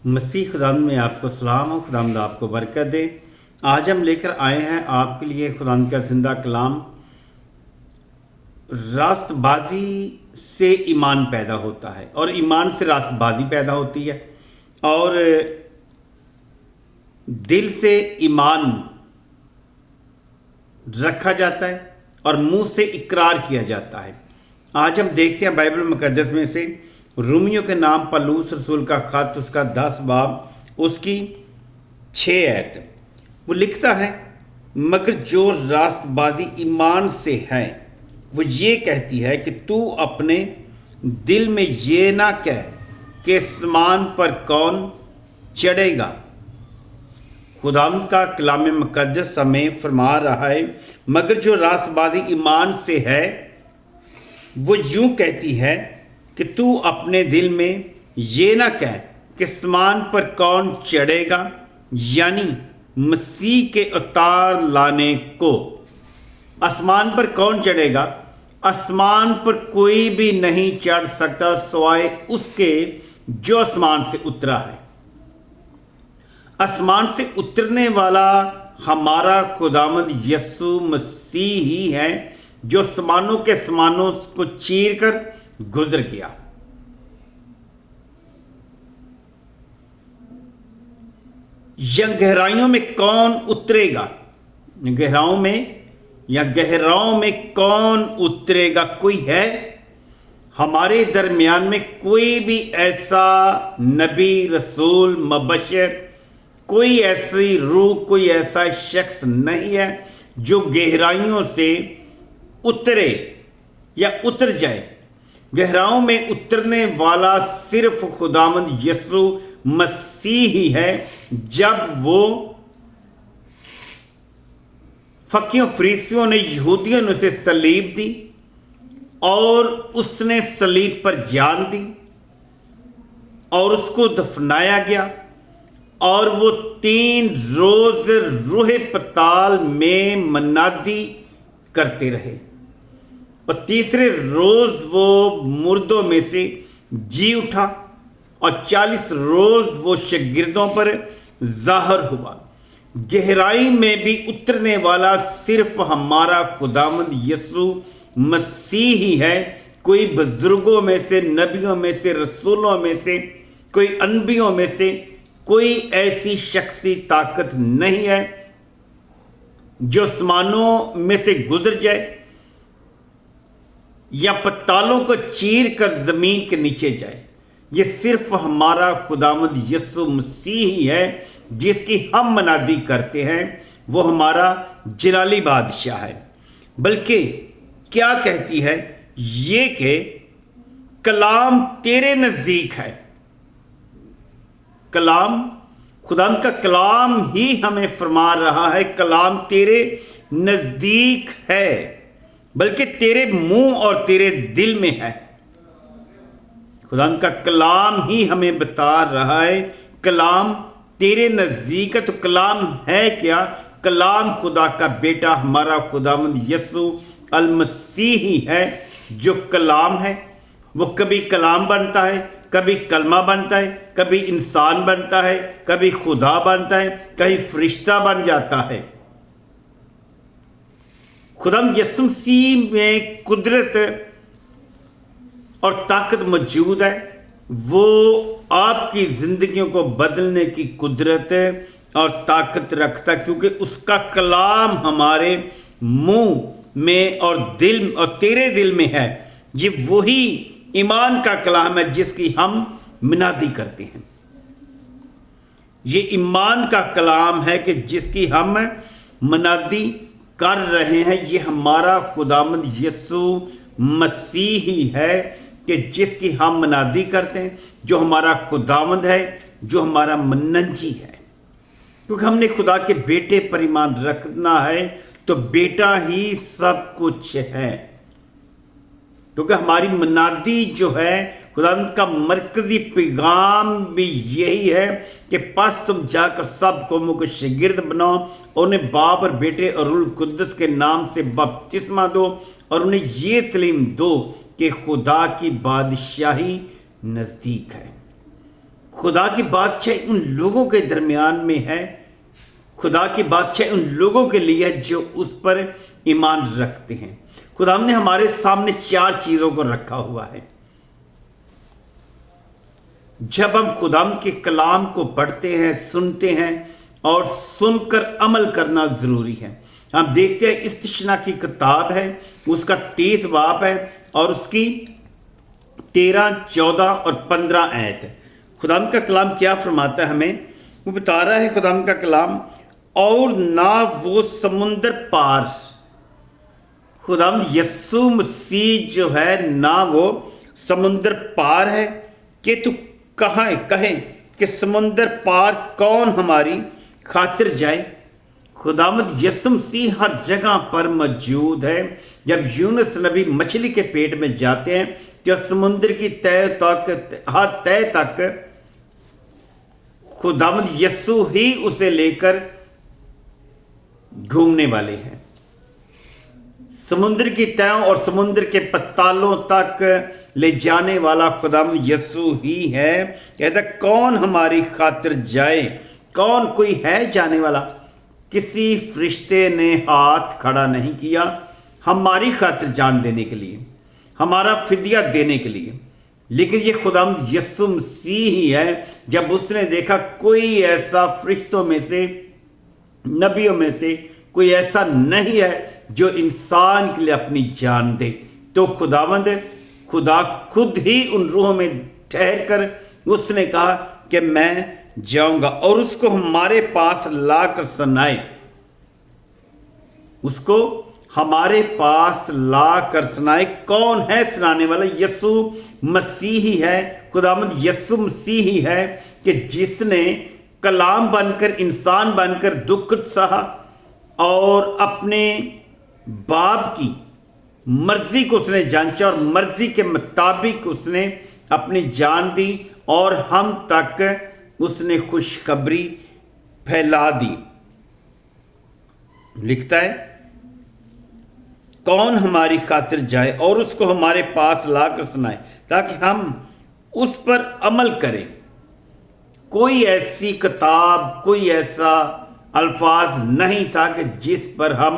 مسیح خداوند میں آپ کو سلام ہو، خداوند آپ کو برکت دے۔ آج ہم لے کر آئے ہیں آپ کے لیے خداوند کا زندہ کلام۔ راست بازی سے ایمان پیدا ہوتا ہے اور ایمان سے راست بازی پیدا ہوتی ہے، اور دل سے ایمان رکھا جاتا ہے اور منہ سے اقرار کیا جاتا ہے۔ آج ہم دیکھتے ہیں بائبل مقدس میں سے رومیوں کے نام پلوس رسول کا خط، اس کا 10 باب، اس کی 6 آیت۔ وہ لکھتا ہے، مگر جو راست بازی ایمان سے ہے وہ یہ کہتی ہے کہ تو اپنے دل میں یہ نہ کہہ کہ آسمان پر کون چڑھے گا۔ خداوند کا کلام مقدس ہمیں فرما رہا ہے، مگر جو راست بازی ایمان سے ہے وہ یوں کہتی ہے کہ تو اپنے دل میں یہ نہ کہہ کہ آسمان پر کون چڑھے گا، یعنی مسیح کے اتار لانے کو۔ آسمان پر کون چڑھے گا؟ آسمان پر کوئی بھی نہیں چڑھ سکتا سوائے اس کے جو آسمان سے اترا ہے۔ آسمان سے اترنے والا ہمارا خداوند یسوع مسیح ہی ہے، جو آسمانوں کے آسمانوں کو چیر کر گزر گیا۔ یا گہرائیوں میں کون اترے گا؟ گہراؤں میں کون اترے گا؟ کوئی ہے؟ ہمارے درمیان میں کوئی بھی ایسا نبی، رسول، مبشر، کوئی ایسی روح، کوئی ایسا شخص نہیں ہے جو گہرائیوں سے اترے یا اتر جائے۔ گہراؤں میں اترنے والا صرف خداوند یسوع مسیح ہی ہے۔ جب وہ فقیوں فریسیوں نے یہودیوں نے اسے صلیب دی اور اس نے صلیب پر جان دی اور اس کو دفنایا گیا، اور وہ 3 روز روح پتال میں منادی کرتے رہے، اور تیسرے روز وہ مردوں میں سے جی اٹھا، اور 40 روز وہ شاگردوں پر ظاہر ہوا۔ گہرائی میں بھی اترنے والا صرف ہمارا خداوند یسوع مسیح ہی ہے۔ کوئی بزرگوں میں سے، نبیوں میں سے، رسولوں میں سے، کوئی انبیوں میں سے کوئی ایسی شخصی طاقت نہیں ہے جو آسمانوں میں سے گزر جائے یا پتالوں کو چیر کر زمین کے نیچے جائے۔ یہ صرف ہمارا خداوند یسوع مسیح ہی ہے جس کی ہم منادی کرتے ہیں۔ وہ ہمارا جلالی بادشاہ ہے۔ بلکہ کیا کہتی ہے یہ کہ کلام تیرے نزدیک ہے۔ کلام، خداوند کا کلام ہی ہمیں فرما رہا ہے، کلام تیرے نزدیک ہے، بلکہ تیرے منہ اور تیرے دل میں ہے۔ خداوند کا کلام ہی ہمیں بتا رہا ہے کلام تیرے نزدیک ہے۔ تو کلام ہے کیا؟ کلام خدا کا بیٹا ہمارا خداوند یسوع المسیح ہی ہے جو کلام ہے۔ وہ کبھی کلام بنتا ہے، کبھی کلمہ بنتا ہے، کبھی انسان بنتا ہے، کبھی خدا بنتا ہے، کبھی فرشتہ بن جاتا ہے۔ خداوند یسوع مسیح میں قدرت اور طاقت موجود ہے۔ وہ آپ کی زندگیوں کو بدلنے کی قدرت اور طاقت رکھتا ہے، کیونکہ اس کا کلام ہمارے منہ میں اور دل اور تیرے دل میں ہے۔ یہ وہی ایمان کا کلام ہے جس کی ہم منادی کرتے ہیں۔ یہ ایمان کا کلام ہے کہ جس کی ہم منادی کر رہے ہیں۔ یہ ہمارا خداوند یسوع مسیح ہی ہے کہ جس کی ہم منادی کرتے ہیں، جو ہمارا خداوند ہے، جو ہمارا منجی ہے۔ کیونکہ ہم نے خدا کے بیٹے پر ایمان رکھنا ہے تو بیٹا ہی سب کچھ ہے۔ کیونکہ ہماری منادی جو ہے، خداوند کا مرکزی پیغام بھی یہی ہے کہ پس تم جا کر سب قوموں کو شاگرد بناؤ، اور انہیں باپ اور بیٹے اور روح القدس کے نام سے بپتسمہ دو، اور انہیں یہ تعلیم دو کہ خدا کی بادشاہی نزدیک ہے۔ خدا کی بادشاہی ان لوگوں کے درمیان میں ہے، خدا کی بادشاہی ان لوگوں کے لیے ہے جو اس پر ایمان رکھتے ہیں۔ خدا نے ہمارے سامنے 4 چیزوں کو رکھا ہوا ہے۔ جب ہم خدا کے کلام کو پڑھتے ہیں، سنتے ہیں اور سن کر عمل کرنا ضروری ہے۔ ہم دیکھتے ہیں استثنا کی کتاب ہے، اس کا 23 باب ہے اور اس کی 13، 14 اور 15 آیت ہے۔ خدا کا کلام کیا فرماتا ہے ہمیں؟ وہ بتا رہا ہے خدا کا کلام، اور نہ وہ سمندر پار، خدا یسوع مسیح جو ہے نہ وہ سمندر پار ہے کہ تو کہیں کہ سمندر پار کون ہماری خاطر جائے۔ خداوند یسوع مسیح ہر جگہ پر موجود ہے۔ جب یونس نبی مچھلی کے پیٹ میں جاتے ہیں تو سمندر کی ہر تہ تک خداوند یسوع ہی اسے لے کر گھومنے والے ہیں۔ سمندر کی تہوں اور سمندر کے پتالوں تک لے جانے والا خداوند یسوع ہی ہے۔ کہتا کون ہماری خاطر جائے؟ کون کوئی ہے جانے والا؟ کسی فرشتے نے ہاتھ کھڑا نہیں کیا ہماری خاطر جان دینے کے لیے، ہمارا فدیہ دینے کے لیے، لیکن یہ خداوند یسوع مسیح ہی ہے۔ جب اس نے دیکھا کوئی ایسا فرشتوں میں سے، نبیوں میں سے کوئی ایسا نہیں ہے جو انسان کے لیے اپنی جان دے، تو خدا خود ہی ان روحوں میں ٹھہر کر اس نے کہا کہ میں جاؤں گا اور اس کو ہمارے پاس لا کر سنائے، اس کو ہمارے پاس لا کر سنائے۔ کون ہے سنانے والا؟ یسوع مسیح ہی ہے، خداوند یسوع مسیح ہی ہے کہ جس نے کلام بن کر، انسان بن کر دکھ سہا اور اپنے باپ کی مرضی کو اس نے جانچا اور مرضی کے مطابق اس نے اپنی جان دی اور ہم تک اس نے خوشخبری پھیلا دی۔ لکھتا ہے کون ہماری خاطر جائے اور اس کو ہمارے پاس لا کر سنائے تاکہ ہم اس پر عمل کریں۔ کوئی ایسی کتاب، کوئی ایسا الفاظ نہیں تھا کہ جس پر ہم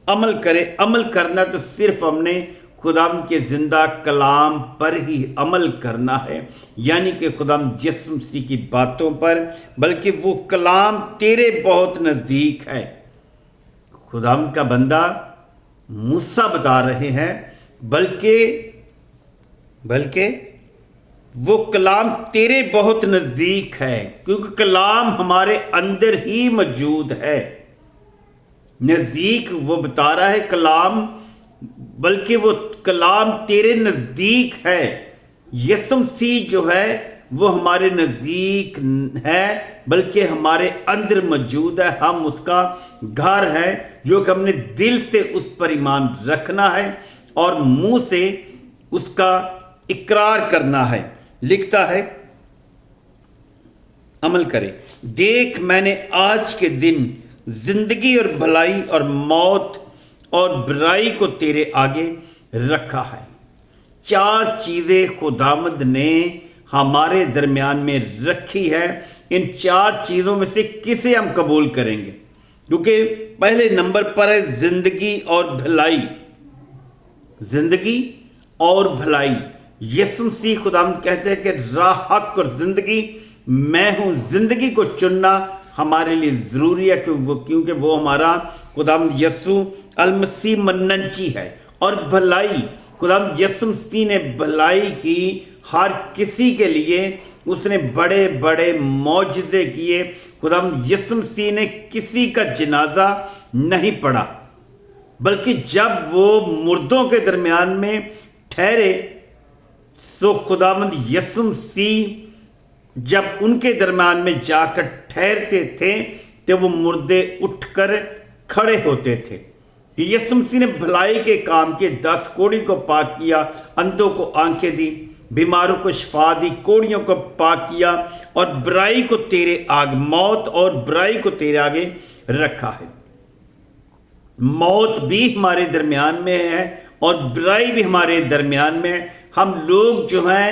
عمل کریں۔ عمل کرنا تو صرف ہم نے خدا کے زندہ کلام پر ہی عمل کرنا ہے، یعنی کہ خدا یسوع مسیح کی باتوں پر، بلکہ وہ کلام تیرے بہت نزدیک ہے۔ خدا کا بندہ موسیٰ بتا رہے ہیں بلکہ وہ کلام تیرے بہت نزدیک ہے، کیونکہ کلام ہمارے اندر ہی موجود ہے۔ نزدیک وہ بتا رہا ہے کلام، بلکہ وہ کلام تیرے نزدیک ہے۔ یسوع مسیح جو ہے وہ ہمارے نزدیک ہے، بلکہ ہمارے اندر موجود ہے۔ ہم اس کا گھر ہے، جو کہ ہم نے دل سے اس پر ایمان رکھنا ہے اور منہ سے اس کا اقرار کرنا ہے۔ لکھتا ہے عمل کرے۔ دیکھ میں نے آج کے دن زندگی اور بھلائی اور موت اور برائی کو تیرے آگے رکھا ہے۔ 4 چیزیں خداوند نے ہمارے درمیان میں رکھی ہے۔ ان 4 چیزوں میں سے کسے ہم قبول کریں گے؟ کیونکہ پہلے نمبر پر ہے زندگی اور بھلائی۔ زندگی اور بھلائی، یسوع مسیح خداوند کہتے ہیں کہ راہ، حق اور زندگی میں ہوں۔ زندگی کو چننا ہمارے لیے ضروری ہے کیونکہ وہ ہمارا خداوند یسوع المسیح مننچی ہے۔ اور بھلائی، خداوند یسوع مسیح نے بھلائی کی ہر کسی کے لیے، اس نے بڑے بڑے معجزے کیے۔ خداوند یسوع مسیح نے کسی کا جنازہ نہیں پڑھا، بلکہ جب وہ مردوں کے درمیان میں ٹھہرے، سو خداوند یسوع مسیح جب ان کے درمیان میں جا کر ٹھہرتے تھے تو وہ مردے اٹھ کر کھڑے ہوتے تھے۔ یسوع مسیح نے بھلائی کے کام کیے، 10 کوڑی کو پاک کیا، اندھوں کو آنکھیں دی، بیماروں کو شفا دی، کوڑیوں کو پاک کیا اور برائی کو تیرے آگے، موت اور برائی کو تیرے آگے رکھا ہے۔ موت بھی ہمارے درمیان میں ہے اور برائی بھی ہمارے درمیان میں ہے۔ ہم لوگ جو ہیں